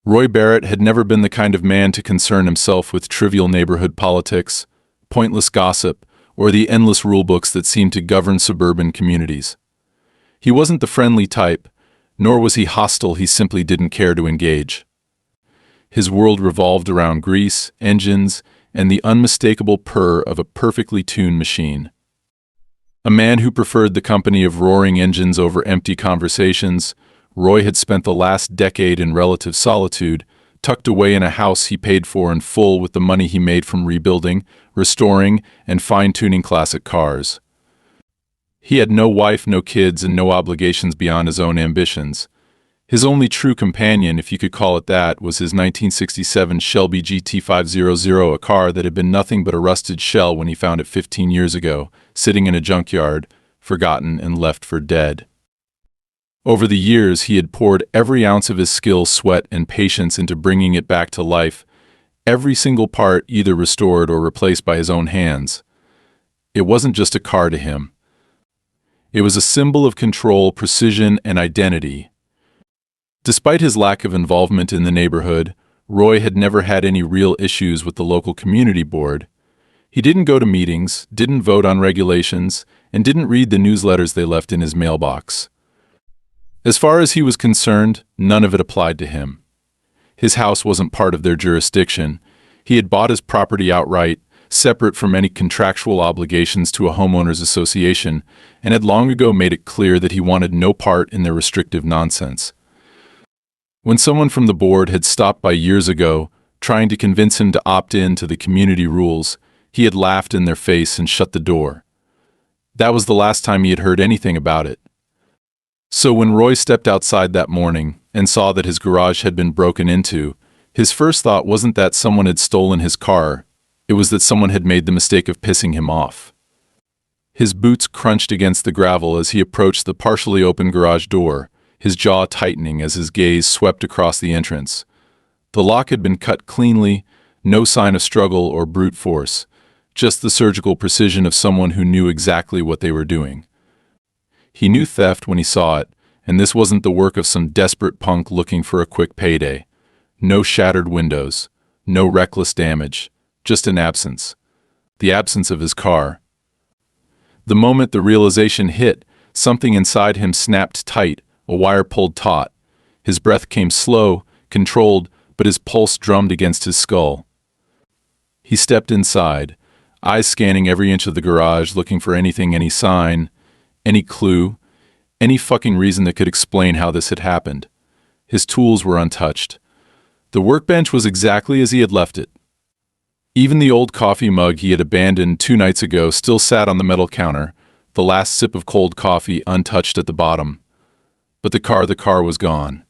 Roy Barrett had never been the kind of man to concern himself with trivial neighborhood politics, pointless gossip, or the endless rulebooks that seemed to govern suburban communities. He wasn't the friendly type, nor was he hostile. He simply didn't care to engage. His world revolved around grease, engines, and the unmistakable purr of a perfectly tuned machine. A man who preferred the company of roaring engines over empty conversations, Roy had spent the last decade in relative solitude, tucked away in a house he paid for in full with the money he made from rebuilding, restoring, and fine-tuning classic cars. He had no wife, no kids, and no obligations beyond his own ambitions. His only true companion, if you could call it that, was his 1967 Shelby GT500, a car that had been nothing but a rusted shell when he found it 15 years ago, sitting in a junkyard, forgotten and left for dead. Over the years, he had poured every ounce of his skill, sweat, and patience into bringing it back to life, every single part either restored or replaced by his own hands. It wasn't just a car to him. It was a symbol of control, precision, and identity. Despite his lack of involvement in the neighborhood, Roy had never had any real issues with the local community board. He didn't go to meetings, didn't vote on regulations, and didn't read the newsletters they left in his mailbox. As far as he was concerned, none of it applied to him. His house wasn't part of their jurisdiction. He had bought his property outright, separate from any contractual obligations to a homeowners association, and had long ago made it clear that he wanted no part in their restrictive nonsense. When someone from the board had stopped by years ago, trying to convince him to opt in to the community rules, he had laughed in their face and shut the door. That was the last time he had heard anything about it. So when Roy stepped outside that morning and saw that his garage had been broken into, his first thought wasn't that someone had stolen his car, it was that someone had made the mistake of pissing him off. His boots crunched against the gravel as he approached the partially open garage door, his jaw tightening as his gaze swept across the entrance. The lock had been cut cleanly, no sign of struggle or brute force, just the surgical precision of someone who knew exactly what they were doing. He knew theft when he saw it, and this wasn't the work of some desperate punk looking for a quick payday. No shattered windows, no reckless damage, just an absence. The absence of his car. The moment the realization hit, something inside him snapped tight, a wire pulled taut. His breath came slow, controlled, but his pulse drummed against his skull. He stepped inside, eyes scanning every inch of the garage, looking for anything, any sign, any clue, any fucking reason that could explain how this had happened. His tools were untouched. The workbench was exactly as he had left it. Even the old coffee mug he had abandoned 2 nights ago still sat on the metal counter, the last sip of cold coffee untouched at the bottom. But the car was gone.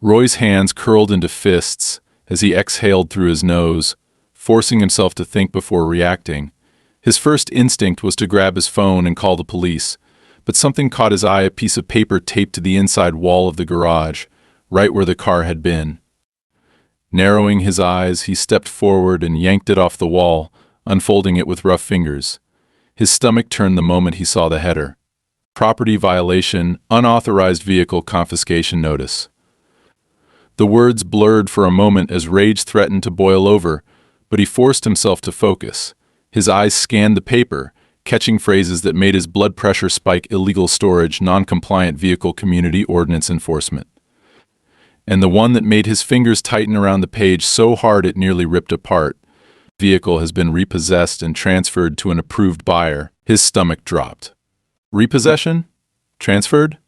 Roy's hands curled into fists as he exhaled through his nose, forcing himself to think before reacting. His first instinct was to grab his phone and call the police, but something caught his eye, a piece of paper taped to the inside wall of the garage, right where the car had been. Narrowing his eyes, he stepped forward and yanked it off the wall, unfolding it with rough fingers. His stomach turned the moment he saw the header. Property violation, unauthorized vehicle confiscation notice. The words blurred for a moment as rage threatened to boil over, but he forced himself to focus. His eyes scanned the paper, catching phrases that made his blood pressure spike: illegal storage, non-compliant vehicle community ordinance enforcement. And the one that made his fingers tighten around the page so hard it nearly ripped apart. Vehicle has been repossessed and transferred to an approved buyer. His stomach dropped. Repossession? Transferred?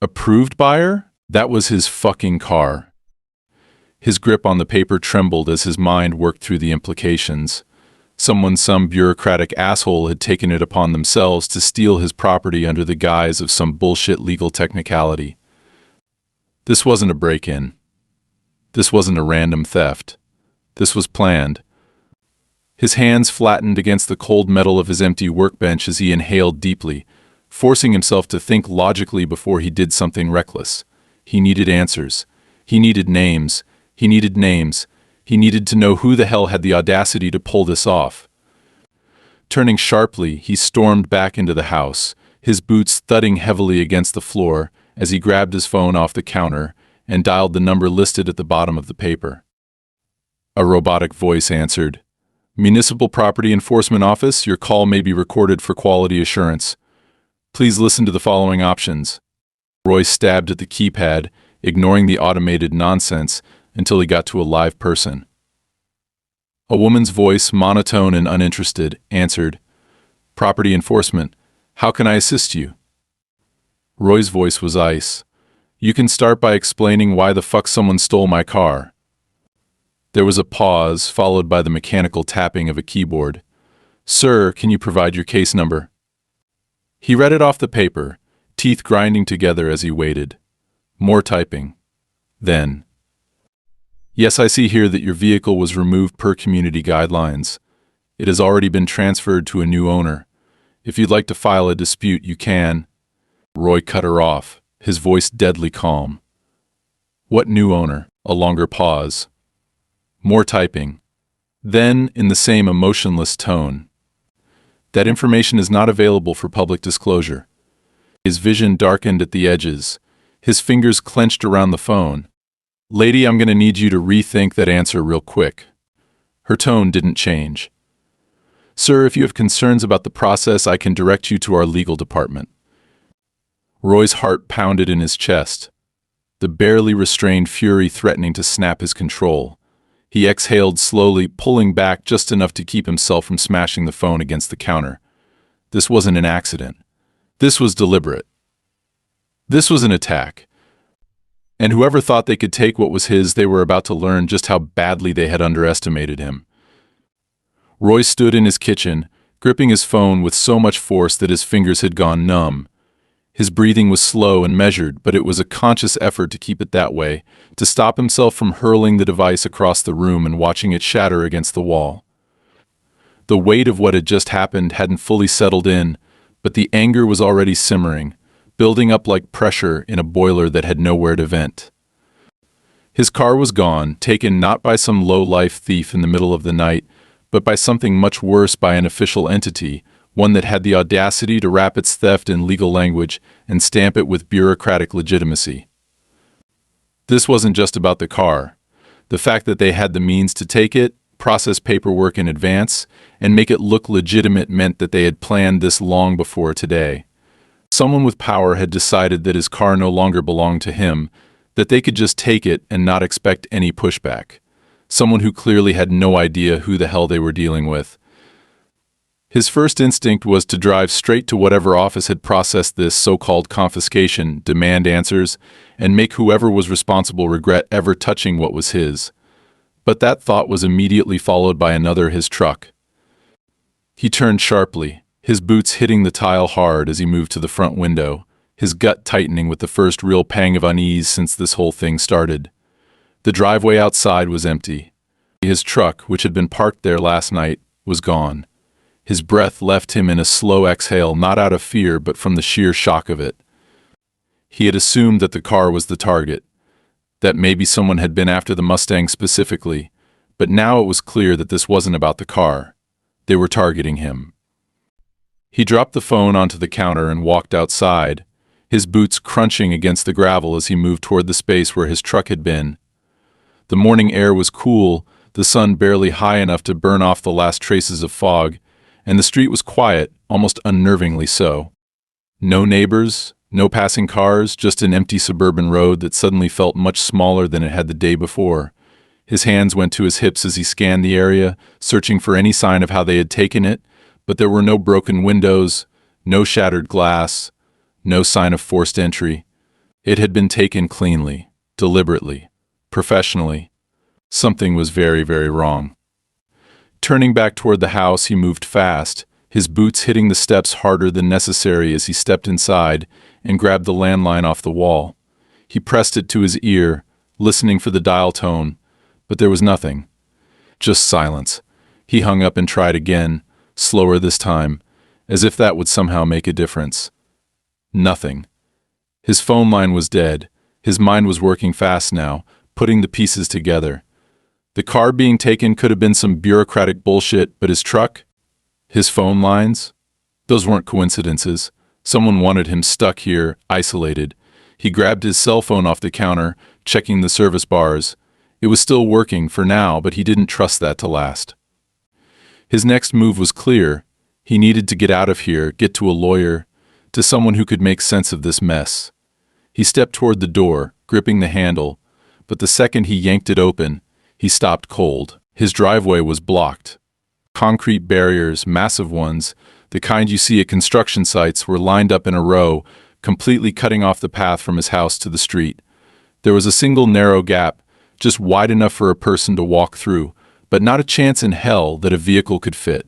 Approved buyer? That was his fucking car. His grip on the paper trembled as his mind worked through the implications. Some bureaucratic asshole had taken it upon themselves to steal his property under the guise of some bullshit legal technicality. This wasn't a break-in. This wasn't a random theft. This was planned. His hands flattened against the cold metal of his empty workbench as he inhaled deeply, forcing himself to think logically before he did something reckless. He needed answers. He needed names. He needed names. He needed to know who the hell had the audacity to pull this off. Turning sharply, he stormed back into the house, his boots thudding heavily against the floor as he grabbed his phone off the counter and dialed the number listed at the bottom of the paper. A robotic voice answered. Municipal Property Enforcement Office, your call may be recorded for quality assurance. Please listen to the following options. Roy stabbed at the keypad, ignoring the automated nonsense until he got to a live person. A woman's voice, monotone and uninterested, answered, Property Enforcement, how can I assist you? Roy's voice was ice. You can start by explaining why the fuck someone stole my car. There was a pause, followed by the mechanical tapping of a keyboard. Sir, can you provide your case number? He read it off the paper, teeth grinding together as he waited. More typing. Then. Yes, I see here that your vehicle was removed per community guidelines. It has already been transferred to a new owner. If you'd like to file a dispute, you can. Roy cut her off, his voice deadly calm. What new owner? A longer pause. More typing. Then, in the same emotionless tone. That information is not available for public disclosure. His vision darkened at the edges. His fingers clenched around the phone. Lady, I'm going to need you to rethink that answer real quick. Her tone didn't change. Sir, if you have concerns about the process, I can direct you to our legal department. Roy's heart pounded in his chest, the barely restrained fury threatening to snap his control. He exhaled slowly, pulling back just enough to keep himself from smashing the phone against the counter. This wasn't an accident. This was deliberate. This was an attack. And whoever thought they could take what was his, they were about to learn just how badly they had underestimated him. Roy stood in his kitchen, gripping his phone with so much force that his fingers had gone numb. His breathing was slow and measured, but it was a conscious effort to keep it that way, to stop himself from hurling the device across the room and watching it shatter against the wall. The weight of what had just happened hadn't fully settled in, but the anger was already simmering, building up like pressure in a boiler that had nowhere to vent. His car was gone, taken not by some low-life thief in the middle of the night, but by something much worse, by an official entity, one that had the audacity to wrap its theft in legal language and stamp it with bureaucratic legitimacy. This wasn't just about the car. The fact that they had the means to take it, process paperwork in advance, and make it look legitimate meant that they had planned this long before today. Someone with power had decided that his car no longer belonged to him, that they could just take it and not expect any pushback. Someone who clearly had no idea who the hell they were dealing with. His first instinct was to drive straight to whatever office had processed this so-called confiscation, demand answers, and make whoever was responsible regret ever touching what was his. But that thought was immediately followed by another: his truck. He turned sharply, his boots hitting the tile hard as he moved to the front window, his gut tightening with the first real pang of unease since this whole thing started. The driveway outside was empty. His truck, which had been parked there last night, was gone. His breath left him in a slow exhale, not out of fear, but from the sheer shock of it. He had assumed that the car was the target, that maybe someone had been after the Mustang specifically, but now it was clear that this wasn't about the car. They were targeting him. He dropped the phone onto the counter and walked outside, his boots crunching against the gravel as he moved toward the space where his truck had been. The morning air was cool, the sun barely high enough to burn off the last traces of fog, and the street was quiet, almost unnervingly so. No neighbors, no passing cars, just an empty suburban road that suddenly felt much smaller than it had the day before. His hands went to his hips as he scanned the area, searching for any sign of how they had taken it, but there were no broken windows, no shattered glass, no sign of forced entry. It had been taken cleanly, deliberately, professionally. Something was very, very wrong. Turning back toward the house, he moved fast, his boots hitting the steps harder than necessary as he stepped inside and grabbed the landline off the wall. He pressed it to his ear, listening for the dial tone, but there was nothing. Just silence. He hung up and tried again, slower this time, as if that would somehow make a difference. Nothing. His phone line was dead. His mind was working fast now, putting the pieces together. The car being taken could have been some bureaucratic bullshit, but his truck? His phone lines? Those weren't coincidences. Someone wanted him stuck here, isolated. He grabbed his cell phone off the counter, checking the service bars. It was still working for now, but he didn't trust that to last. His next move was clear. He needed to get out of here, get to a lawyer, to someone who could make sense of this mess. He stepped toward the door, gripping the handle, but the second he yanked it open, he stopped cold. His driveway was blocked. Concrete barriers, massive ones, the kind you see at construction sites, were lined up in a row, completely cutting off the path from his house to the street. There was a single narrow gap, just wide enough for a person to walk through, but not a chance in hell that a vehicle could fit.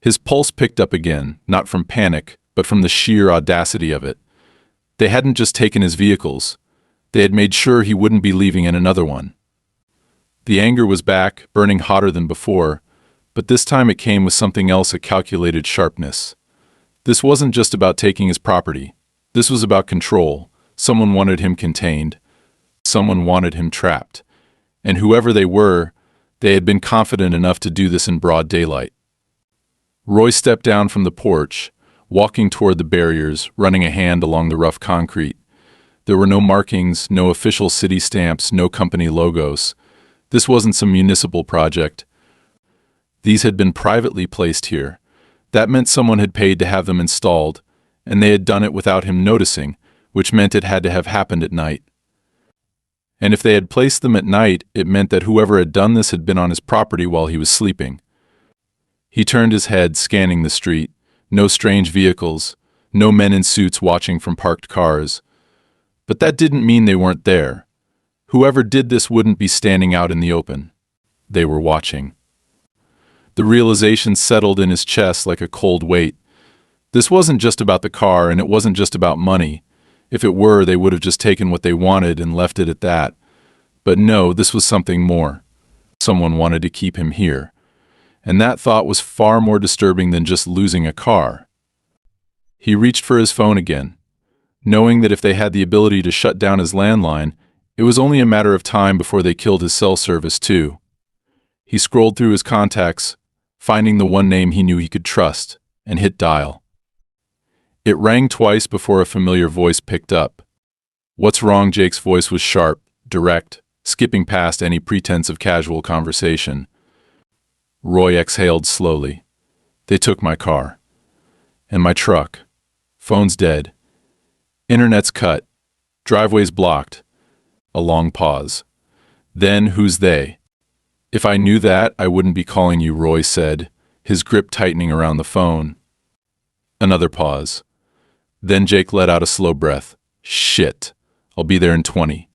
His pulse picked up again, not from panic, but from the sheer audacity of it. They hadn't just taken his vehicles. They had made sure he wouldn't be leaving in another one. The anger was back, burning hotter than before, but this time it came with something else, a calculated sharpness. This wasn't just about taking his property. This was about control. Someone wanted him contained. Someone wanted him trapped. And whoever they were, they had been confident enough to do this in broad daylight. Roy stepped down from the porch, walking toward the barriers, running a hand along the rough concrete. There were no markings, no official city stamps, no company logos. This wasn't some municipal project. These had been privately placed here. That meant someone had paid to have them installed, and they had done it without him noticing, which meant it had to have happened at night. And if they had placed them at night, it meant that whoever had done this had been on his property while he was sleeping. He turned his head, scanning the street. No strange vehicles, no men in suits watching from parked cars. But that didn't mean they weren't there. Whoever did this wouldn't be standing out in the open. They were watching. The realization settled in his chest like a cold weight. This wasn't just about the car, and it wasn't just about money. If it were, they would have just taken what they wanted and left it at that. But no, this was something more. Someone wanted to keep him here. And that thought was far more disturbing than just losing a car. He reached for his phone again, knowing that if they had the ability to shut down his landline, it was only a matter of time before they killed his cell service too. He scrolled through his contacts, finding the one name he knew he could trust, and hit dial. It rang twice before a familiar voice picked up. "What's wrong?" Jake's voice was sharp, direct, skipping past any pretense of casual conversation. Roy exhaled slowly. "They took my car. And my truck. Phone's dead. Internet's cut. Driveway's blocked." A long pause. Then, "Who's they?" "If I knew that, I wouldn't be calling you," Roy said, his grip tightening around the phone. Another pause. Then Jake let out a slow breath. "Shit. I'll be there in 20.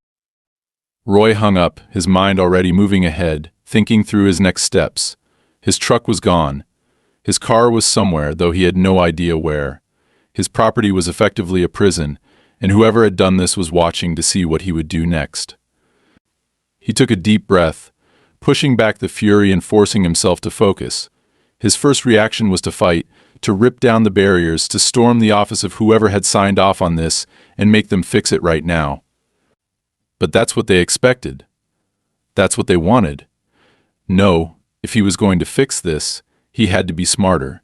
Roy hung up, his mind already moving ahead, thinking through his next steps. His truck was gone. His car was somewhere, though he had no idea where. His property was effectively a prison, and whoever had done this was watching to see what he would do next. He took a deep breath, pushing back the fury and forcing himself to focus. His first reaction was to fight, to rip down the barriers, to storm the office of whoever had signed off on this and make them fix it right now. But that's what they expected. That's what they wanted. No, if he was going to fix this, he had to be smarter.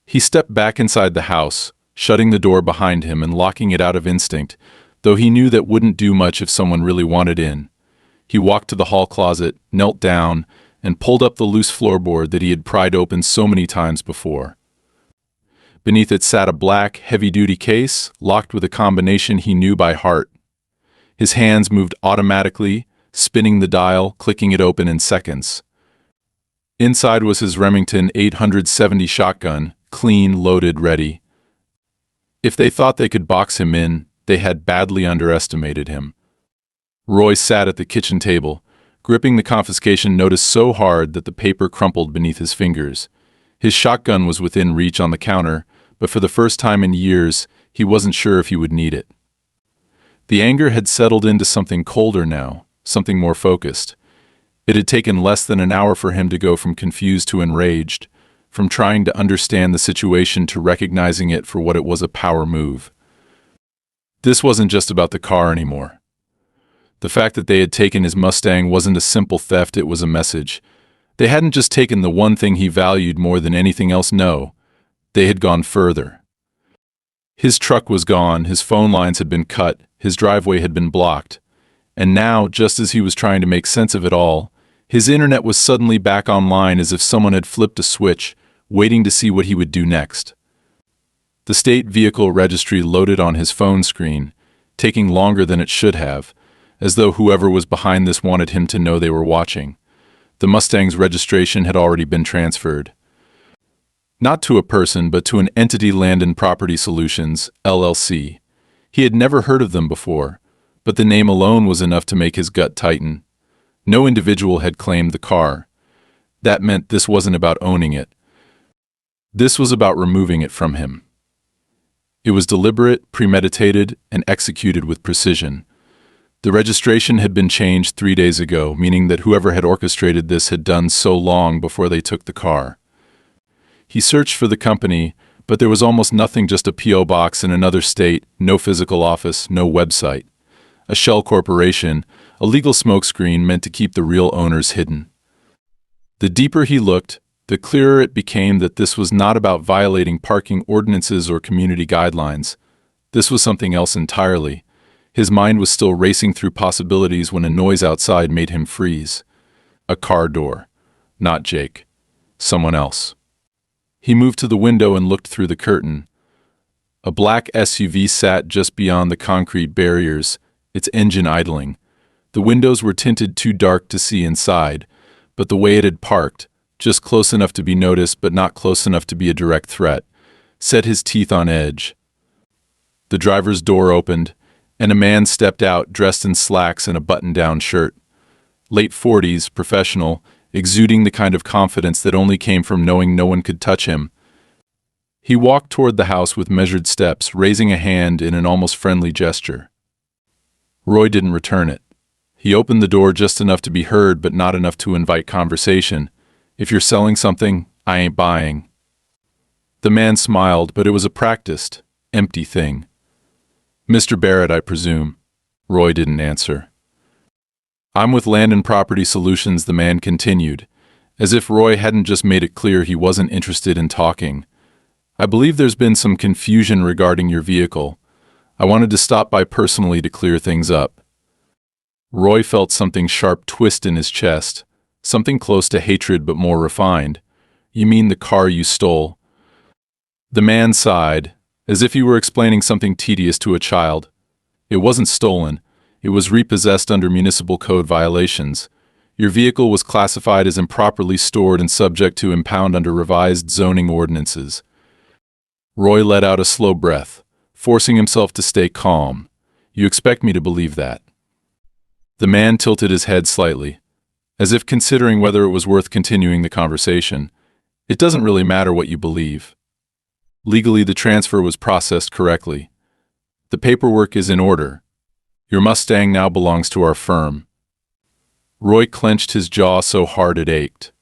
He stepped back inside the house, shutting the door behind him and locking it out of instinct, though he knew that wouldn't do much if someone really wanted in. He walked to the hall closet, knelt down, and pulled up the loose floorboard that he had pried open so many times before. Beneath it sat a black, heavy-duty case, locked with a combination he knew by heart. His hands moved automatically, spinning the dial, clicking it open in seconds. Inside was his Remington 870 shotgun, clean, loaded, ready. If they thought they could box him in, they had badly underestimated him. Roy sat at the kitchen table, gripping the confiscation notice so hard that the paper crumpled beneath his fingers. His shotgun was within reach on the counter, but for the first time in years, he wasn't sure if he would need it. The anger had settled into something colder now, something more focused. It had taken less than an hour for him to go from confused to enraged, from trying to understand the situation to recognizing it for what it was, a power move. This wasn't just about the car anymore. The fact that they had taken his Mustang wasn't a simple theft, it was a message. They hadn't just taken the one thing he valued more than anything else, no. They had gone further. His truck was gone, his phone lines had been cut, his driveway had been blocked. And now, just as he was trying to make sense of it all, his internet was suddenly back online as if someone had flipped a switch, waiting to see what he would do next. The state vehicle registry loaded on his phone screen, taking longer than it should have, as though whoever was behind this wanted him to know they were watching. The Mustang's registration had already been transferred. Not to a person, but to an entity, Land and Property Solutions, LLC. He had never heard of them before, but the name alone was enough to make his gut tighten. No individual had claimed the car. That meant this wasn't about owning it. This was about removing it from him. It was deliberate, premeditated, and executed with precision. The registration had been changed 3 days ago, meaning that whoever had orchestrated this had done so long before they took the car. He searched for the company, but there was almost nothing, just a P.O. box in another state, no physical office, no website. A shell corporation, a legal smokescreen meant to keep the real owners hidden. The deeper he looked, the clearer it became that this was not about violating parking ordinances or community guidelines. This was something else entirely. His mind was still racing through possibilities when a noise outside made him freeze. A car door. Not Jake. Someone else. He moved to the window and looked through the curtain. A black SUV sat just beyond the concrete barriers, its engine idling. The windows were tinted too dark to see inside, but the way it had parked, just close enough to be noticed but not close enough to be a direct threat, set his teeth on edge. The driver's door opened, and a man stepped out dressed in slacks and a button-down shirt. Late 40s, professional, exuding the kind of confidence that only came from knowing no one could touch him. He walked toward the house with measured steps, raising a hand in an almost friendly gesture. Roy didn't return it. He opened the door just enough to be heard but not enough to invite conversation. If you're selling something, I ain't buying. The man smiled, but it was a practiced, empty thing. Mr. Barrett, I presume. Roy didn't answer. I'm with Land and Property Solutions, the man continued, as if Roy hadn't just made it clear he wasn't interested in talking. I believe there's been some confusion regarding your vehicle. I wanted to stop by personally to clear things up. Roy felt something sharp twist in his chest, something close to hatred but more refined. You mean the car you stole? The man sighed, as if he were explaining something tedious to a child. It wasn't stolen. It was repossessed under municipal code violations. Your vehicle was classified as improperly stored and subject to impound under revised zoning ordinances. Roy let out a slow breath, forcing himself to stay calm. You expect me to believe that? The man tilted his head slightly, as if considering whether it was worth continuing the conversation. It doesn't really matter what you believe. Legally, the transfer was processed correctly. The paperwork is in order. Your Mustang now belongs to our firm. Roy clenched his jaw so hard it ached.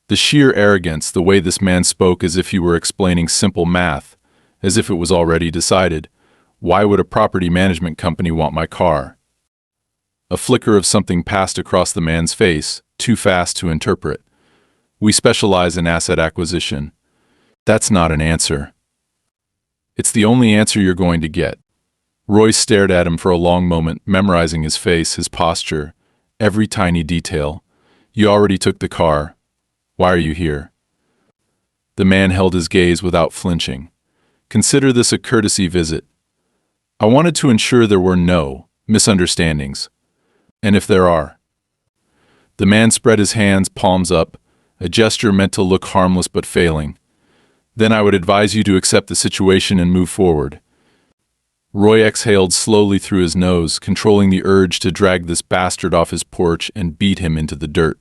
The sheer arrogance, the way this man spoke as if he were explaining simple math, as if it was already decided. Why would a property management company want my car? A flicker of something passed across the man's face, too fast to interpret. We specialize in asset acquisition. That's not an answer. It's the only answer you're going to get. Roy stared at him for a long moment, memorizing his face, his posture, every tiny detail. You already took the car. Why are you here? The man held his gaze without flinching. Consider this a courtesy visit. I wanted to ensure there were no misunderstandings. And if there are? The man spread his hands, palms up, a gesture meant to look harmless but failing. Then I would advise you to accept the situation and move forward. Roy exhaled slowly through his nose, controlling the urge to drag this bastard off his porch and beat him into the dirt.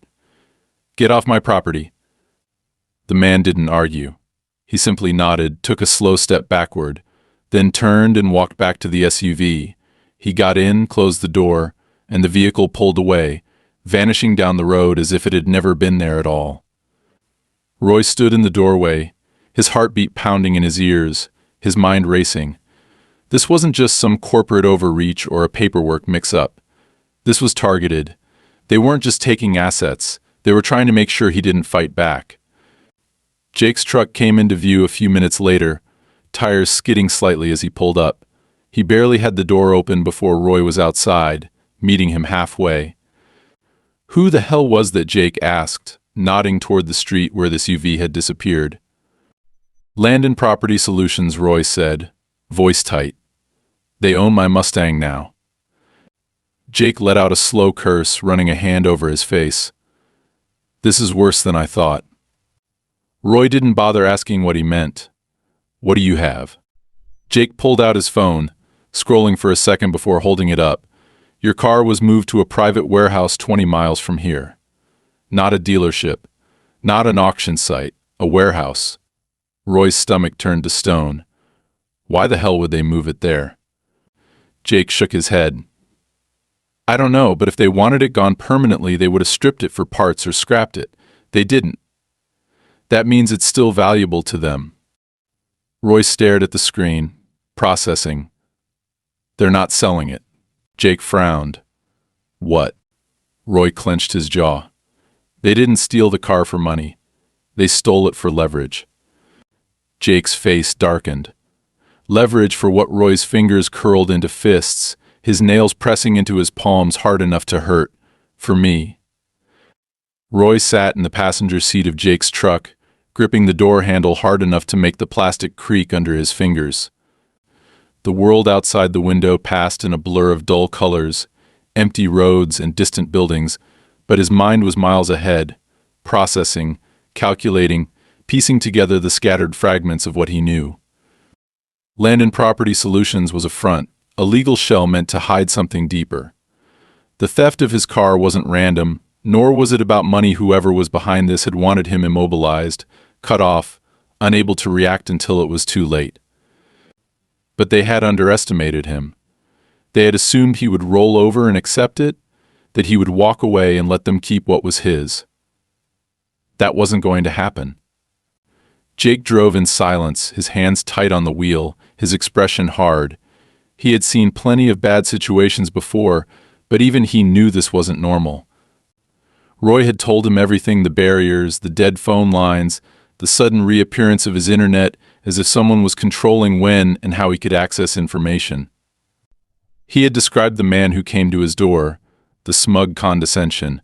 Get off my property. The man didn't argue. He simply nodded, took a slow step backward, then turned and walked back to the SUV. He got in, closed the door, and the vehicle pulled away, vanishing down the road as if it had never been there at all. Roy stood in the doorway, his heartbeat pounding in his ears, his mind racing. This wasn't just some corporate overreach or a paperwork mix-up. This was targeted. They weren't just taking assets. They were trying to make sure he didn't fight back. Jake's truck came into view a few minutes later, tires skidding slightly as he pulled up. He barely had the door open before Roy was outside, meeting him halfway. Who the hell was that, Jake asked, nodding toward the street where this UV had disappeared. Land and Property Solutions, Roy said, voice tight. They own my Mustang now. Jake let out a slow curse, running a hand over his face. This is worse than I thought. Roy didn't bother asking what he meant. What do you have? Jake pulled out his phone, scrolling for a second before holding it up. Your car was moved to a private warehouse 20 miles from here. Not a dealership. Not an auction site. A warehouse. Roy's stomach turned to stone. Why the hell would they move it there? Jake shook his head. I don't know, but if they wanted it gone permanently, they would have stripped it for parts or scrapped it. They didn't. That means it's still valuable to them. Roy stared at the screen, processing. They're not selling it. Jake frowned. What? Roy clenched his jaw. They didn't steal the car for money. They stole it for leverage. Jake's face darkened. Leverage for what? Roy's fingers curled into fists, his nails pressing into his palms hard enough to hurt. For me. Roy sat in the passenger seat of Jake's truck, gripping the door handle hard enough to make the plastic creak under his fingers. The world outside the window passed in a blur of dull colors, empty roads and distant buildings, but his mind was miles ahead, processing, calculating, piecing together the scattered fragments of what he knew. Land and Property Solutions was a front, a legal shell meant to hide something deeper. The theft of his car wasn't random, nor was it about money. Whoever was behind this had wanted him immobilized, cut off, unable to react until it was too late. But they had underestimated him. They had assumed he would roll over and accept it, that he would walk away and let them keep what was his. That wasn't going to happen. Jake drove in silence, his hands tight on the wheel, his expression hard. He had seen plenty of bad situations before, but even he knew this wasn't normal. Roy had told him everything: the barriers, the dead phone lines, the sudden reappearance of his internet, as if someone was controlling when and how he could access information. He had described the man who came to his door, the smug condescension,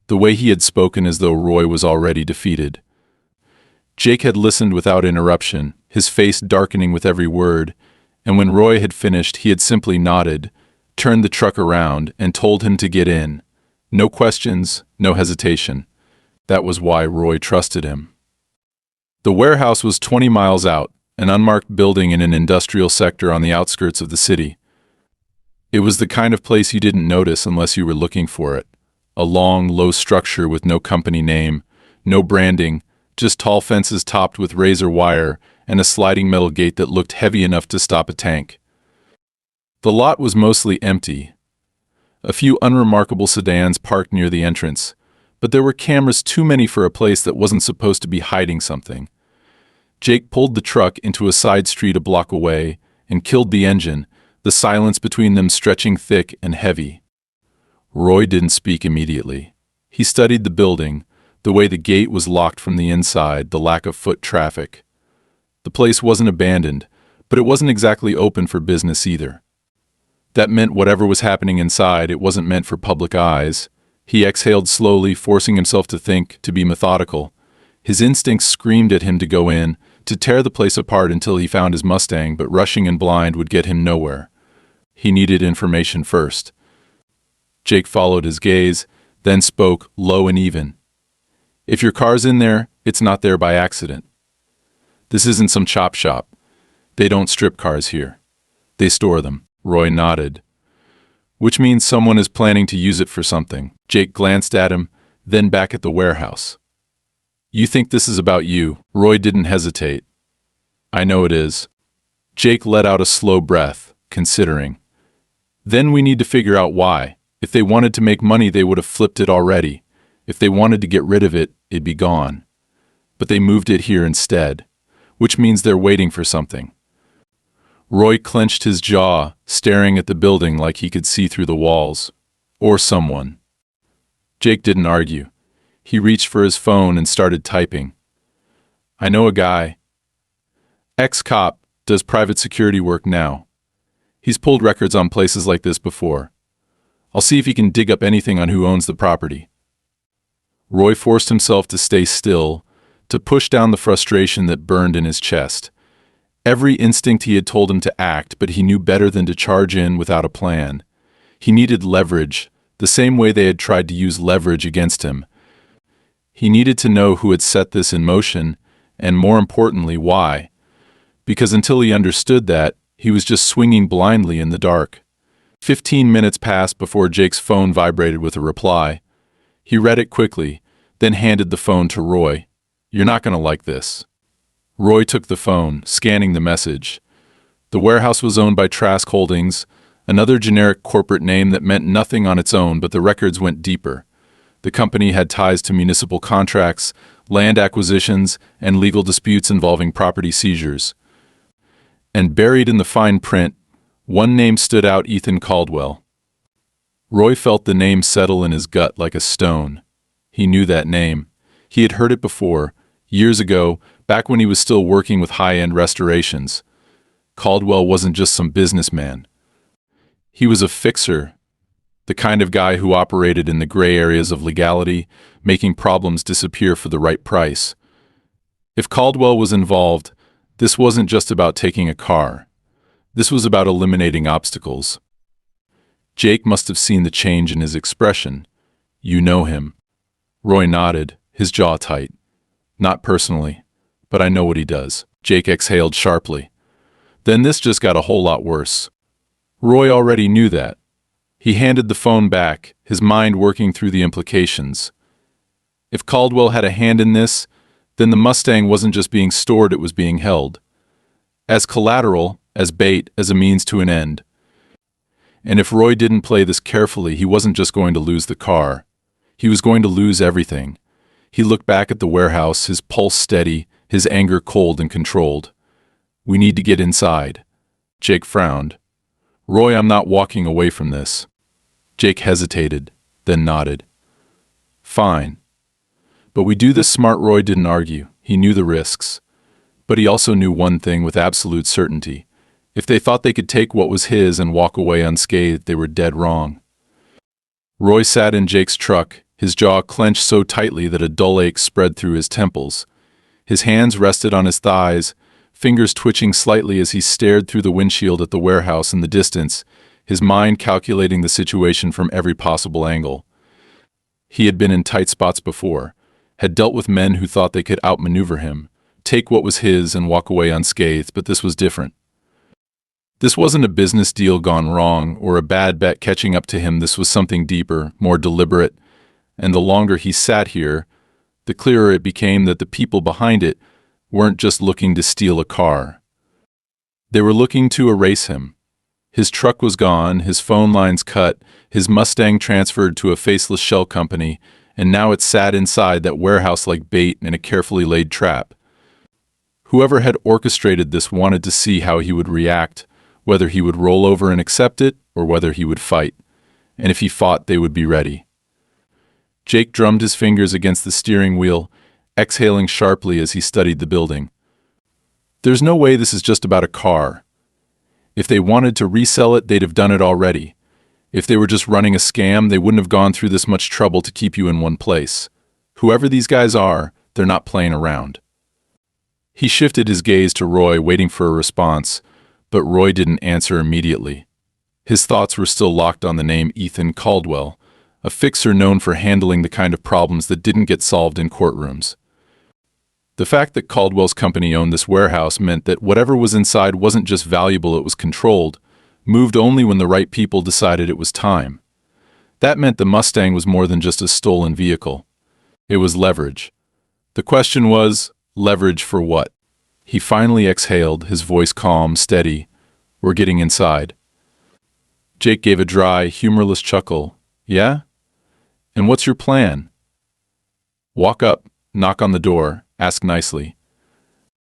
the way he had spoken as though Roy was already defeated. Jake had listened without interruption, his face darkening with every word, and when Roy had finished, he had simply nodded, turned the truck around, and told him to get in. No questions, no hesitation. That was why Roy trusted him. The warehouse was 20 miles out, an unmarked building in an industrial sector on the outskirts of the city. It was the kind of place you didn't notice unless you were looking for it. A long, low structure with no company name, no branding, just tall fences topped with razor wire and a sliding metal gate that looked heavy enough to stop a tank. The lot was mostly empty. A few unremarkable sedans parked near the entrance, but there were cameras too many for a place that wasn't supposed to be hiding something. Jake pulled the truck into a side street a block away and killed the engine, the silence between them stretching thick and heavy. Roy didn't speak immediately. He studied the building, the way the gate was locked from the inside, the lack of foot traffic. The place wasn't abandoned, but it wasn't exactly open for business either. That meant whatever was happening inside, it wasn't meant for public eyes. He exhaled slowly, forcing himself to think, to be methodical. His instincts screamed at him to go in, to tear the place apart until he found his Mustang, but rushing in blind would get him nowhere. He needed information first. Jake followed his gaze, then spoke low and even. If your car's in there, it's not there by accident. This isn't some chop shop. They don't strip cars here. They store them. Roy nodded. Which means someone is planning to use it for something. Jake glanced at him, then back at the warehouse. You think this is about you? Roy didn't hesitate. I know it is. Jake let out a slow breath, considering. Then we need to figure out why. If they wanted to make money, they would have flipped it already. If they wanted to get rid of it, it'd be gone. But they moved it here instead, which means they're waiting for something. Roy clenched his jaw, staring at the building like he could see through the walls. Or someone. Jake didn't argue. He reached for his phone and started typing. I know a guy. Ex-cop, does private security work now. He's pulled records on places like this before. I'll see if he can dig up anything on who owns the property." Roy forced himself to stay still, to push down the frustration that burned in his chest. Every instinct he had told him to act, but he knew better than to charge in without a plan. He needed leverage, the same way they had tried to use leverage against him. He needed to know who had set this in motion, and more importantly, why. Because until he understood that, he was just swinging blindly in the dark. 15 minutes passed before Jake's phone vibrated with a reply. He read it quickly, then handed the phone to Roy. "You're not going to like this." Roy took the phone, scanning the message. The warehouse was owned by Trask Holdings, another generic corporate name that meant nothing on its own, but the records went deeper. The company had ties to municipal contracts, land acquisitions, and legal disputes involving property seizures. And buried in the fine print, one name stood out: Ethan Caldwell. Roy felt the name settle in his gut like a stone. He knew that name. He had heard it before, years ago, back when he was still working with high-end restorations. Caldwell wasn't just some businessman. He was a fixer, the kind of guy who operated in the gray areas of legality, making problems disappear for the right price. If Caldwell was involved, this wasn't just about taking a car. This was about eliminating obstacles. Jake must have seen the change in his expression. "You know him." Roy nodded, his jaw tight. "Not personally, but I know what he does." Jake exhaled sharply. Then this just got a whole lot worse. Roy already knew that. He handed the phone back, his mind working through the implications. If Caldwell had a hand in this, then the Mustang wasn't just being stored, it was being held. As collateral, as bait, as a means to an end. And if Roy didn't play this carefully, he wasn't just going to lose the car. He was going to lose everything. He looked back at the warehouse, his pulse steady, his anger cold and controlled. "We need to get inside." Jake frowned. "Roy, I'm not walking away from this." Jake hesitated, then nodded. "Fine. But we do this smart." Roy didn't argue. He knew the risks. But he also knew one thing with absolute certainty. If they thought they could take what was his and walk away unscathed, they were dead wrong. Roy sat in Jake's truck, his jaw clenched so tightly that a dull ache spread through his temples. His hands rested on his thighs, fingers twitching slightly as he stared through the windshield at the warehouse in the distance, his mind calculating the situation from every possible angle. He had been in tight spots before, had dealt with men who thought they could outmaneuver him, take what was his and walk away unscathed, but this was different. This wasn't a business deal gone wrong or a bad bet catching up to him. This was something deeper, more deliberate, and the longer he sat here, the clearer it became that the people behind it weren't just looking to steal a car. They were looking to erase him. His truck was gone, his phone lines cut, his Mustang transferred to a faceless shell company, and now it sat inside that warehouse like bait in a carefully laid trap. Whoever had orchestrated this wanted to see how he would react, whether he would roll over and accept it, or whether he would fight. And if he fought, they would be ready. Jake drummed his fingers against the steering wheel, exhaling sharply as he studied the building. There's no way this is just about a car. If they wanted to resell it, they'd have done it already. If they were just running a scam, they wouldn't have gone through this much trouble to keep you in one place. Whoever these guys are, they're not playing around. He shifted his gaze to Roy, waiting for a response, but Roy didn't answer immediately. His thoughts were still locked on the name Ethan Caldwell, a fixer known for handling the kind of problems that didn't get solved in courtrooms. The fact that Caldwell's company owned this warehouse meant that whatever was inside wasn't just valuable, it was controlled, moved only when the right people decided it was time. That meant the Mustang was more than just a stolen vehicle. It was leverage. The question was, leverage for what? He finally exhaled, his voice calm, steady. "We're getting inside." Jake gave a dry, humorless chuckle. "Yeah? And what's your plan?" "Walk up, knock on the door, ask nicely."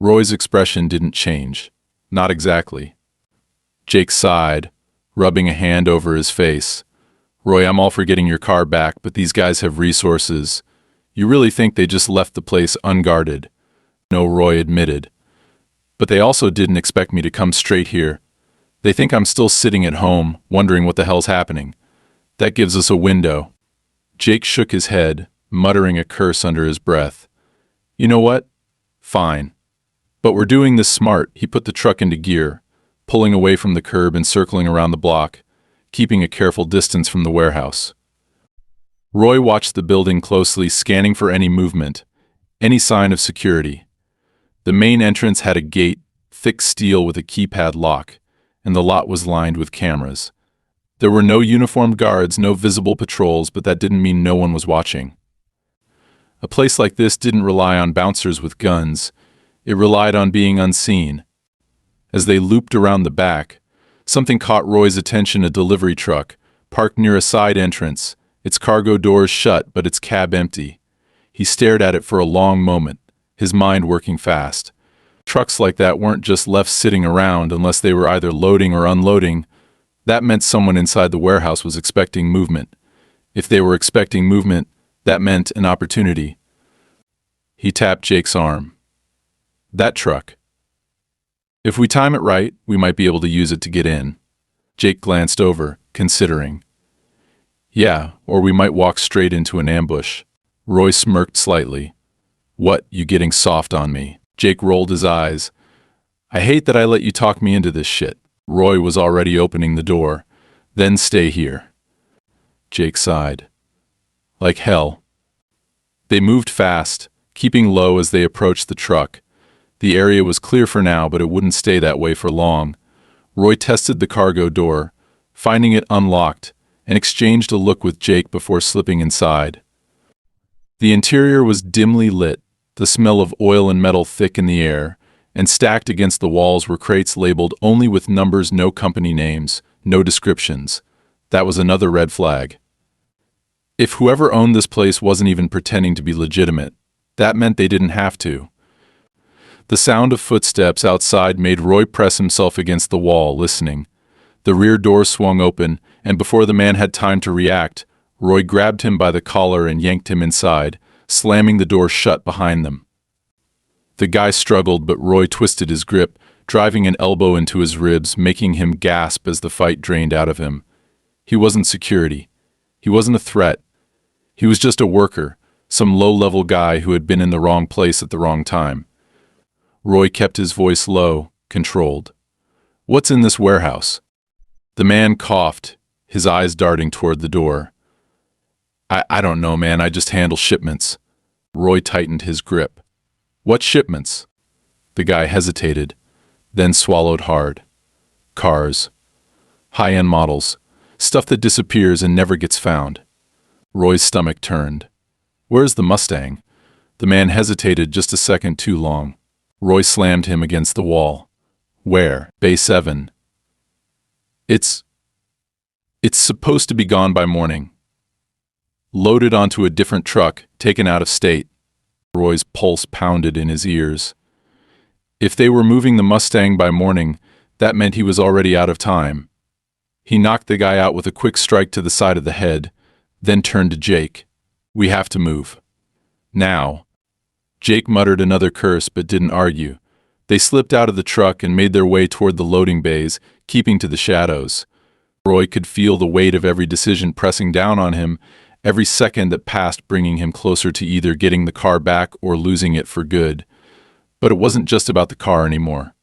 Roy's expression didn't change. Not exactly. Jake sighed, rubbing a hand over his face. "Roy, I'm all for getting your car back, but these guys have resources. You really think they just left the place unguarded?" "No," Roy admitted. "But they also didn't expect me to come straight here. They think I'm still sitting at home, wondering what the hell's happening. That gives us a window. Jake shook his head, muttering a curse under his breath. You know what? Fine. But we're doing this smart. He put the truck into gear, pulling away from the curb and circling around the block, keeping a careful distance from the warehouse. Roy watched the building closely, scanning for any movement, any sign of security. The main entrance had a gate, thick steel with a keypad lock, and the lot was lined with cameras. There were no uniformed guards, no visible patrols, but that didn't mean no one was watching. A place like this didn't rely on bouncers with guns. It relied on being unseen. As they looped around the back, something caught Roy's attention: a delivery truck, parked near a side entrance, its cargo doors shut but its cab empty. He stared at it for a long moment, his mind working fast. Trucks like that weren't just left sitting around unless they were either loading or unloading. That meant someone inside the warehouse was expecting movement. If they were expecting movement, that meant an opportunity. He tapped Jake's arm. That truck. If we time it right, we might be able to use it to get in. Jake glanced over, considering. Yeah, or we might walk straight into an ambush. Roy smirked slightly. What, you getting soft on me? Jake rolled his eyes. I hate that I let you talk me into this shit. Roy was already opening the door. Then stay here. Jake sighed. Like hell. They moved fast, keeping low as they approached the truck. The area was clear for now, but it wouldn't stay that way for long. Roy tested the cargo door, finding it unlocked, and exchanged a look with Jake before slipping inside. The interior was dimly lit, the smell of oil and metal thick in the air, and stacked against the walls were crates labeled only with numbers, no company names, no descriptions. That was another red flag. If whoever owned this place wasn't even pretending to be legitimate, that meant they didn't have to. The sound of footsteps outside made Roy press himself against the wall, listening. The rear door swung open, and before the man had time to react, Roy grabbed him by the collar and yanked him inside, slamming the door shut behind them. The guy struggled, but Roy twisted his grip, driving an elbow into his ribs, making him gasp as the fight drained out of him. He wasn't security. He wasn't a threat. He was just a worker, some low-level guy who had been in the wrong place at the wrong time. Roy kept his voice low, controlled. What's in this warehouse? The man coughed, his eyes darting toward the door. I don't know, man. I just handle shipments. Roy tightened his grip. What shipments? The guy hesitated, then swallowed hard. Cars. High-end models. Stuff that disappears and never gets found. Roy's stomach turned. Where's the Mustang? The man hesitated just a second too long. Roy slammed him against the wall. Where? Bay 7. It's supposed to be gone by morning. Loaded onto a different truck, taken out of state. Roy's pulse pounded in his ears. If they were moving the Mustang by morning, that meant he was already out of time. He knocked the guy out with a quick strike to the side of the head, then turned to Jake. We have to move. Now. Jake muttered another curse but didn't argue. They slipped out of the truck and made their way toward the loading bays, keeping to the shadows. Roy could feel the weight of every decision pressing down on him, every second that passed bringing him closer to either getting the car back or losing it for good. But it wasn't just about the car anymore.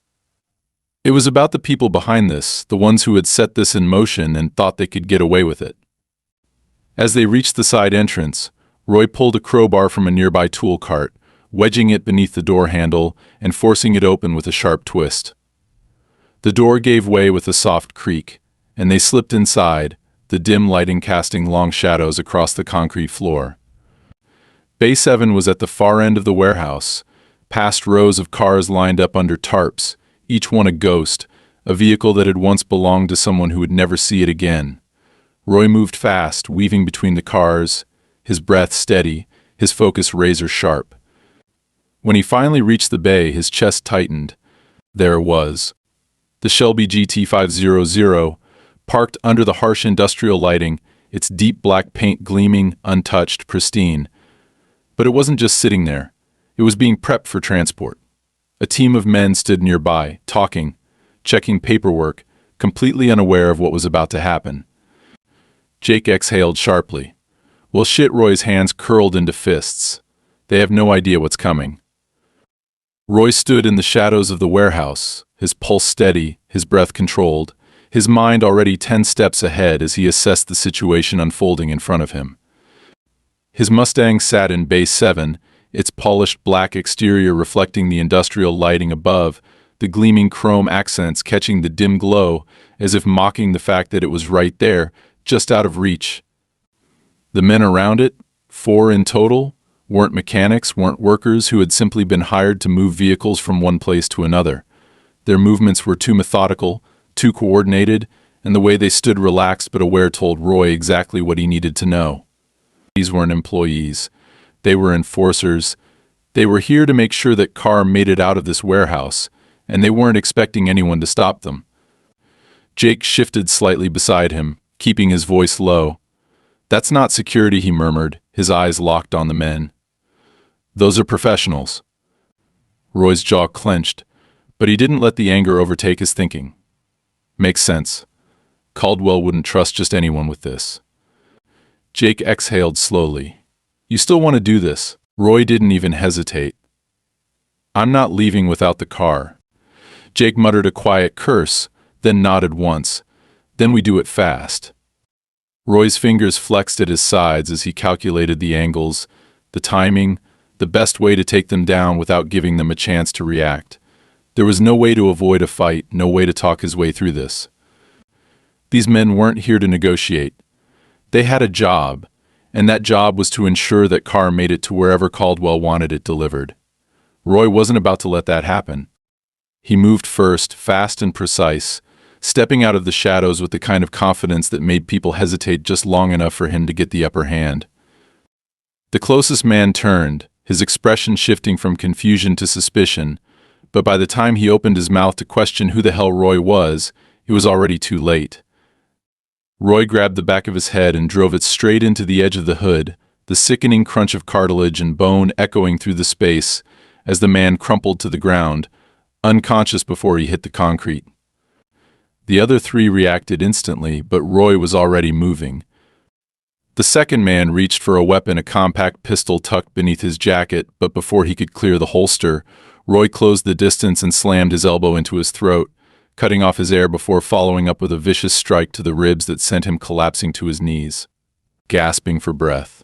It was about the people behind this, the ones who had set this in motion and thought they could get away with it. As they reached the side entrance, Roy pulled a crowbar from a nearby tool cart, wedging it beneath the door handle and forcing it open with a sharp twist. The door gave way with a soft creak, and they slipped inside, the dim lighting casting long shadows across the concrete floor. Bay 7 was at the far end of the warehouse, past rows of cars lined up under tarps, each one a ghost, a vehicle that had once belonged to someone who would never see it again. Roy moved fast, weaving between the cars, his breath steady, his focus razor-sharp. When he finally reached the bay, his chest tightened. There it was. The Shelby GT500, parked under the harsh industrial lighting, its deep black paint gleaming, untouched, pristine. But it wasn't just sitting there. It was being prepped for transport. A team of men stood nearby, talking, checking paperwork, completely unaware of what was about to happen. Jake exhaled sharply. Well shit, Roy's hands curled into fists. They have no idea what's coming. Roy stood in the shadows of the warehouse, his pulse steady, his breath controlled, his mind already 10 steps ahead as he assessed the situation unfolding in front of him. His Mustang sat in Bay 7, its polished black exterior reflecting the industrial lighting above, the gleaming chrome accents catching the dim glow as if mocking the fact that it was right there, just out of reach. The men around it, 4 in total, weren't mechanics, weren't workers who had simply been hired to move vehicles from one place to another. Their movements were too methodical, too coordinated, and the way they stood relaxed but aware told Roy exactly what he needed to know. These weren't employees. They were enforcers. They were here to make sure that Carr made it out of this warehouse, and they weren't expecting anyone to stop them. Jake shifted slightly beside him, keeping his voice low. "That's not security," he murmured, his eyes locked on the men. "Those are professionals." Roy's jaw clenched, but he didn't let the anger overtake his thinking. Makes sense. Caldwell wouldn't trust just anyone with this. Jake exhaled slowly. "You still want to do this?" Roy didn't even hesitate. "I'm not leaving without the car." Jake muttered a quiet curse, then nodded once. "Then we do it fast." Roy's fingers flexed at his sides as he calculated the angles, the timing, the best way to take them down without giving them a chance to react. There was no way to avoid a fight, no way to talk his way through this. These men weren't here to negotiate. They had a job, and that job was to ensure that Carr made it to wherever Caldwell wanted it delivered. Roy wasn't about to let that happen. He moved first, fast and precise, stepping out of the shadows with the kind of confidence that made people hesitate just long enough for him to get the upper hand. The closest man turned, his expression shifting from confusion to suspicion, but by the time he opened his mouth to question who the hell Roy was, it was already too late. Roy grabbed the back of his head and drove it straight into the edge of the hood, the sickening crunch of cartilage and bone echoing through the space as the man crumpled to the ground, unconscious before he hit the concrete. The other 3 reacted instantly, but Roy was already moving. The second man reached for a weapon, a compact pistol tucked beneath his jacket, but before he could clear the holster, Roy closed the distance and slammed his elbow into his throat, cutting off his air before following up with a vicious strike to the ribs that sent him collapsing to his knees, gasping for breath.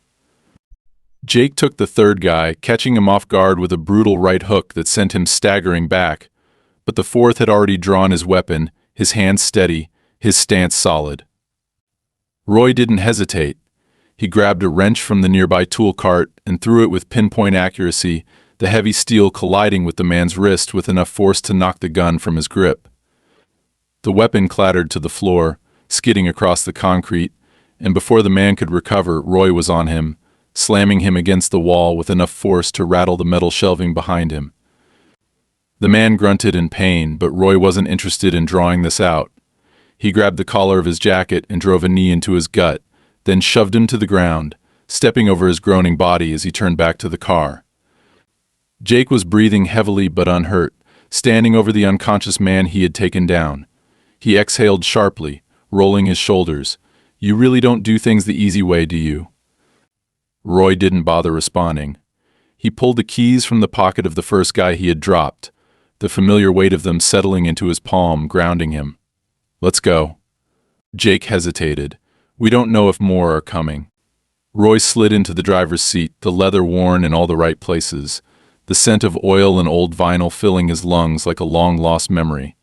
Jake took the third guy, catching him off guard with a brutal right hook that sent him staggering back, but the fourth had already drawn his weapon, his hand steady, his stance solid. Roy didn't hesitate. He grabbed a wrench from the nearby tool cart and threw it with pinpoint accuracy, the heavy steel colliding with the man's wrist with enough force to knock the gun from his grip. The weapon clattered to the floor, skidding across the concrete, and before the man could recover, Roy was on him, slamming him against the wall with enough force to rattle the metal shelving behind him. The man grunted in pain, but Roy wasn't interested in drawing this out. He grabbed the collar of his jacket and drove a knee into his gut, then shoved him to the ground, stepping over his groaning body as he turned back to the car. Jake was breathing heavily but unhurt, standing over the unconscious man he had taken down. He exhaled sharply, rolling his shoulders. "You really don't do things the easy way, do you?" Roy didn't bother responding. He pulled the keys from the pocket of the first guy he had dropped, the familiar weight of them settling into his palm, grounding him. "Let's go." Jake hesitated. "We don't know if more are coming." Roy slid into the driver's seat, the leather worn in all the right places, the scent of oil and old vinyl filling his lungs like a long-lost memory.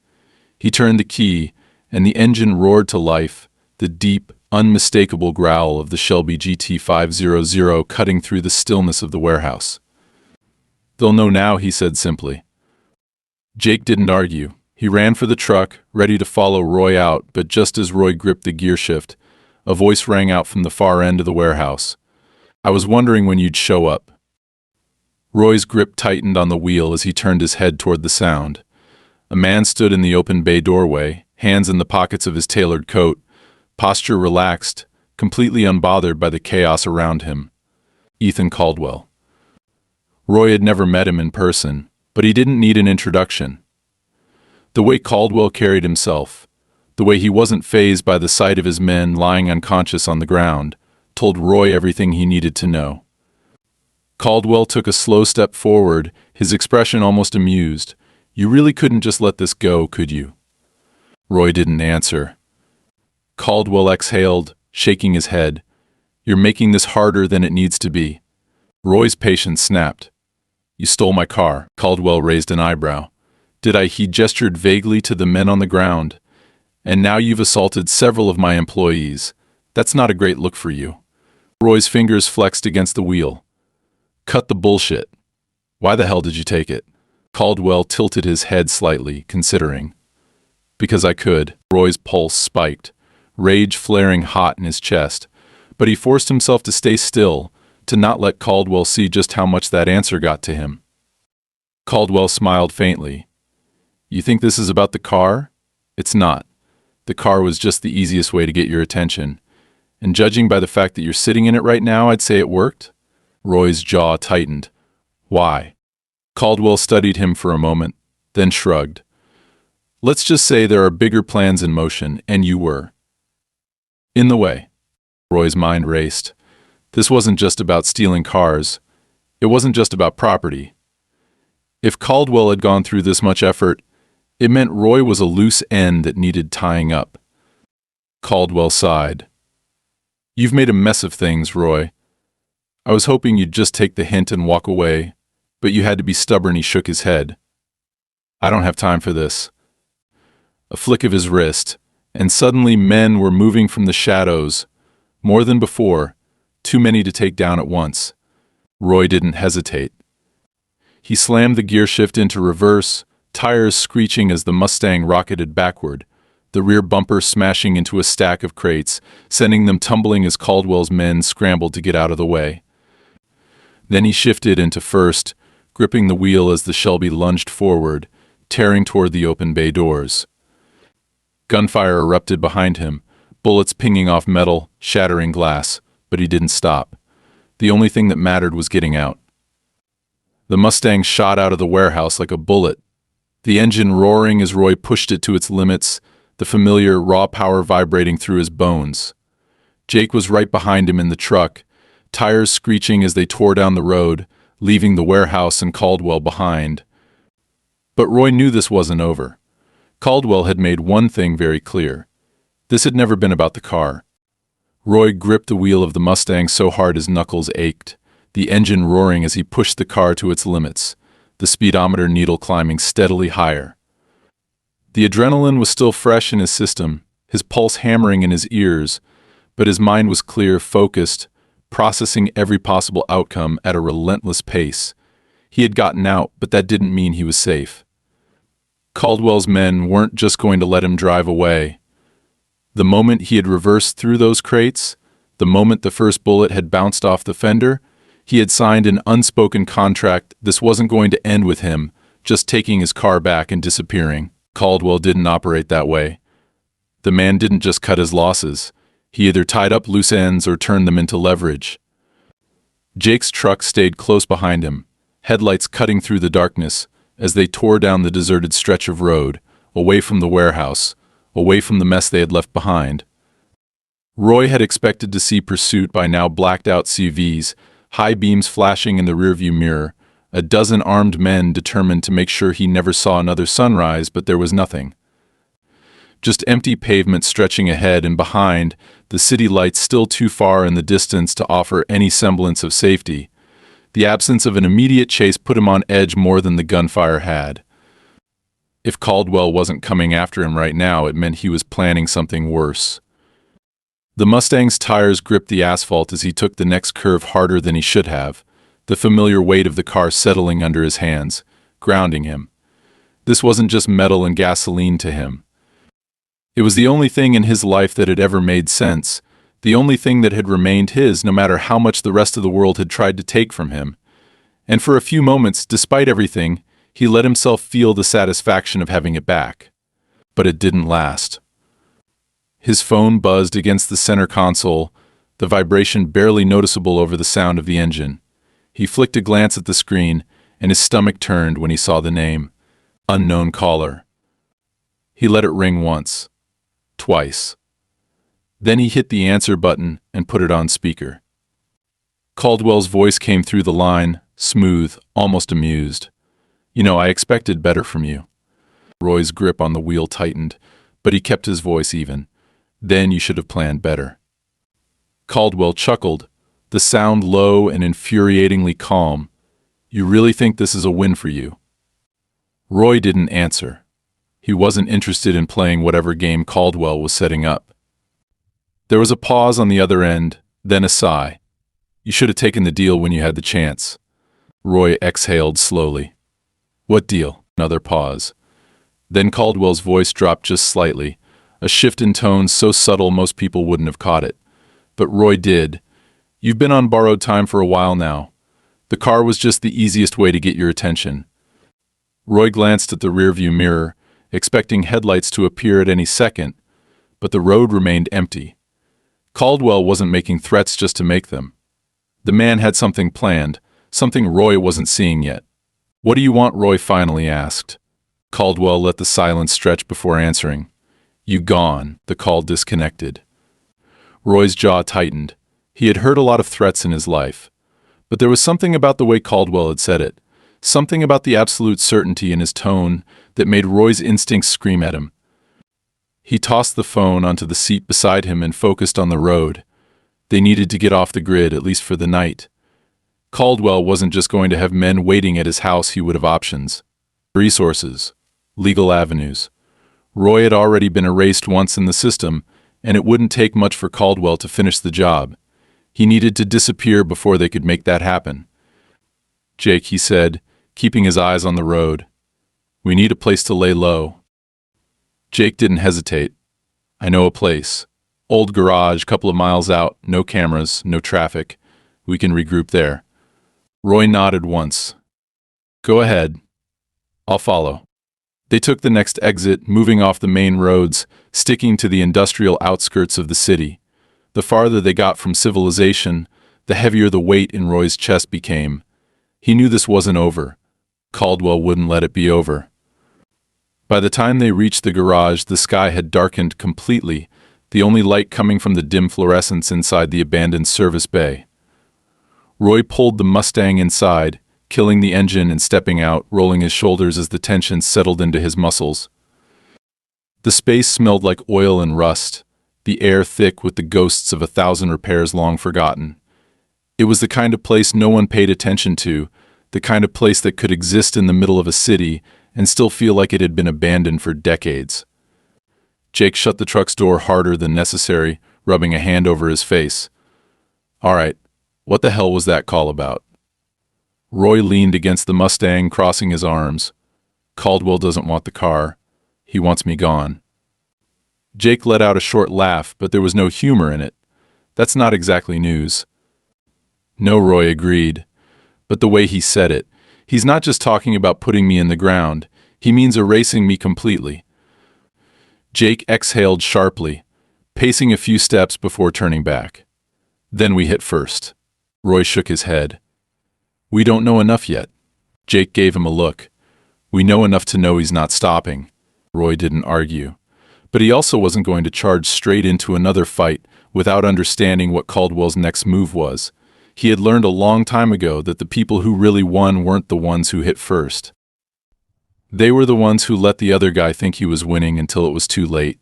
He turned the key, and the engine roared to life, the deep, unmistakable growl of the Shelby GT500 cutting through the stillness of the warehouse. "They'll know now," he said simply. Jake didn't argue. He ran for the truck, ready to follow Roy out, but just as Roy gripped the gear shift, a voice rang out from the far end of the warehouse. "I was wondering when you'd show up." Roy's grip tightened on the wheel as he turned his head toward the sound. A man stood in the open bay doorway, hands in the pockets of his tailored coat, posture relaxed, completely unbothered by the chaos around him. Ethan Caldwell. Roy had never met him in person, but he didn't need an introduction. The way Caldwell carried himself, The way he wasn't fazed by the sight of his men lying unconscious on the ground told Roy everything he needed to know. Caldwell took a slow step forward, his expression almost amused. "You really couldn't just let this go, could you?" Roy didn't answer. Caldwell exhaled, shaking his head. "You're making this harder than it needs to be." Roy's patience snapped. "You stole my car." Caldwell raised an eyebrow. "Did I?" He gestured vaguely to the men on the ground. "And now you've assaulted several of my employees. That's not a great look for you." Roy's fingers flexed against the wheel. "Cut the bullshit. Why the hell did you take it?" Caldwell tilted his head slightly, considering. "Because I could." Roy's pulse spiked, rage flaring hot in his chest, but he forced himself to stay still, to not let Caldwell see just how much that answer got to him. Caldwell smiled faintly. "You think this is about the car? It's not. The car was just the easiest way to get your attention. And judging by the fact that you're sitting in it right now, I'd say it worked." Roy's jaw tightened. "Why?" Caldwell studied him for a moment, then shrugged. "Let's just say there are bigger plans in motion, and you were in the way." Roy's mind raced. This wasn't just about stealing cars. It wasn't just about property. If Caldwell had gone through this much effort, it meant Roy was a loose end that needed tying up. Caldwell sighed. "You've made a mess of things, Roy. I was hoping you'd just take the hint and walk away, but you had to be stubborn." He shook his head. "I don't have time for this." A flick of his wrist, and suddenly men were moving from the shadows, more than before, too many to take down at once. Roy didn't hesitate. He slammed the gear shift into reverse, tires screeching as the Mustang rocketed backward, the rear bumper smashing into a stack of crates, sending them tumbling as Caldwell's men scrambled to get out of the way. Then he shifted into first, gripping the wheel as the Shelby lunged forward, tearing toward the open bay doors. Gunfire erupted behind him, bullets pinging off metal, shattering glass, but he didn't stop. The only thing that mattered was getting out. The Mustang shot out of the warehouse like a bullet, the engine roaring as Roy pushed it to its limits, the familiar raw power vibrating through his bones. Jake was right behind him in the truck, tires screeching as they tore down the road, leaving the warehouse and Caldwell behind. But Roy knew this wasn't over. Caldwell had made one thing very clear. This had never been about the car. Roy gripped the wheel of the Mustang so hard his knuckles ached, the engine roaring as he pushed the car to its limits, the speedometer needle climbing steadily higher. The adrenaline was still fresh in his system, his pulse hammering in his ears, but his mind was clear, focused, processing every possible outcome at a relentless pace. He had gotten out, but that didn't mean he was safe. Caldwell's men weren't just going to let him drive away. The moment he had reversed through those crates, the moment the first bullet had bounced off the fender, he had signed an unspoken contract. This wasn't going to end with him just taking his car back and disappearing. Caldwell didn't operate that way. The man didn't just cut his losses. He either tied up loose ends or turned them into leverage. Jake's truck stayed close behind him, headlights cutting through the darkness as they tore down the deserted stretch of road, away from the warehouse, away from the mess they had left behind. Roy had expected to see pursuit by now blacked-out CVs, high beams flashing in the rearview mirror, a dozen armed men determined to make sure he never saw another sunrise, but there was nothing. Just empty pavement stretching ahead and behind, the city lights still too far in the distance to offer any semblance of safety. The absence of an immediate chase put him on edge more than the gunfire had. If Caldwell wasn't coming after him right now, it meant he was planning something worse. The Mustang's tires gripped the asphalt as he took the next curve harder than he should have, the familiar weight of the car settling under his hands, grounding him. This wasn't just metal and gasoline to him. It was the only thing in his life that had ever made sense, the only thing that had remained his no matter how much the rest of the world had tried to take from him. And for a few moments, despite everything, he let himself feel the satisfaction of having it back. But it didn't last. His phone buzzed against the center console, the vibration barely noticeable over the sound of the engine. He flicked a glance at the screen, and his stomach turned when he saw the name, unknown caller. He let it ring once. twice. Then he hit the answer button and put it on speaker. Caldwell's voice came through the line, smooth, almost amused. "You know, I expected better from you." Roy's grip on the wheel tightened, but he kept his voice even. "Then you should have planned better." Caldwell chuckled, the sound low and infuriatingly calm. "You really think this is a win for you?" Roy didn't answer. He wasn't interested in playing whatever game Caldwell was setting up. There was a pause on the other end, then a sigh. "You should have taken the deal when you had the chance." Roy exhaled slowly. "What deal?" Another pause. Then Caldwell's voice dropped just slightly, a shift in tone so subtle most people wouldn't have caught it. But Roy did. "You've been on borrowed time for a while now. The car was just the easiest way to get your attention." Roy glanced at the rearview mirror, expecting headlights to appear at any second, but the road remained empty. Caldwell wasn't making threats just to make them. The man had something planned, something Roy wasn't seeing yet. "What do you want?" Roy finally asked. Caldwell let the silence stretch before answering. "You gone." The call disconnected. Roy's jaw tightened. He had heard a lot of threats in his life. But there was something about the way Caldwell had said it, something about the absolute certainty in his tone that made Roy's instincts scream at him. He tossed the phone onto the seat beside him and focused on the road. They needed to get off the grid, at least for the night. Caldwell wasn't just going to have men waiting at his house. He would have options. Resources. Legal avenues. Roy had already been erased once in the system, and it wouldn't take much for Caldwell to finish the job. He needed to disappear before they could make that happen. "Jake," he said, keeping his eyes on the road. "We need a place to lay low." Jake didn't hesitate. "I know a place. Old garage, couple of miles out, no cameras, no traffic. We can regroup there." Roy nodded once. "Go ahead. I'll follow." They took the next exit, moving off the main roads, sticking to the industrial outskirts of the city. The farther they got from civilization, the heavier the weight in Roy's chest became. He knew this wasn't over. Caldwell wouldn't let it be over. By the time they reached the garage, the sky had darkened completely, the only light coming from the dim fluorescence inside the abandoned service bay. Roy pulled the Mustang inside, killing the engine and stepping out, rolling his shoulders as the tension settled into his muscles. The space smelled like oil and rust, the air thick with the ghosts of 1,000 repairs long forgotten. It was the kind of place no one paid attention to, the kind of place that could exist in the middle of a city and still feel like it had been abandoned for decades. Jake shut the truck's door harder than necessary, rubbing a hand over his face. "All right, what the hell was that call about?" Roy leaned against the Mustang, crossing his arms. "Caldwell doesn't want the car. He wants me gone." Jake let out a short laugh, but there was no humor in it. "That's not exactly news." "No," Roy agreed. "But the way he said it, he's not just talking about putting me in the ground. He means erasing me completely." Jake exhaled sharply, pacing a few steps before turning back. "Then we hit first." Roy shook his head. "We don't know enough yet." Jake gave him a look. "We know enough to know he's not stopping." Roy didn't argue. But he also wasn't going to charge straight into another fight without understanding what Caldwell's next move was. He had learned a long time ago that the people who really won weren't the ones who hit first. They were the ones who let the other guy think he was winning until it was too late.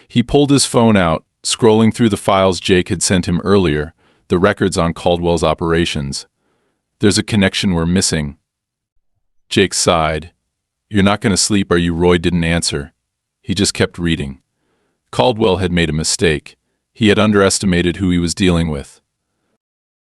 He pulled his phone out, scrolling through the files Jake had sent him earlier, the records on Caldwell's operations. "There's a connection we're missing." Jake sighed. "You're not going to sleep, are you?" Roy didn't answer. He just kept reading. Caldwell had made a mistake. He had underestimated who he was dealing with.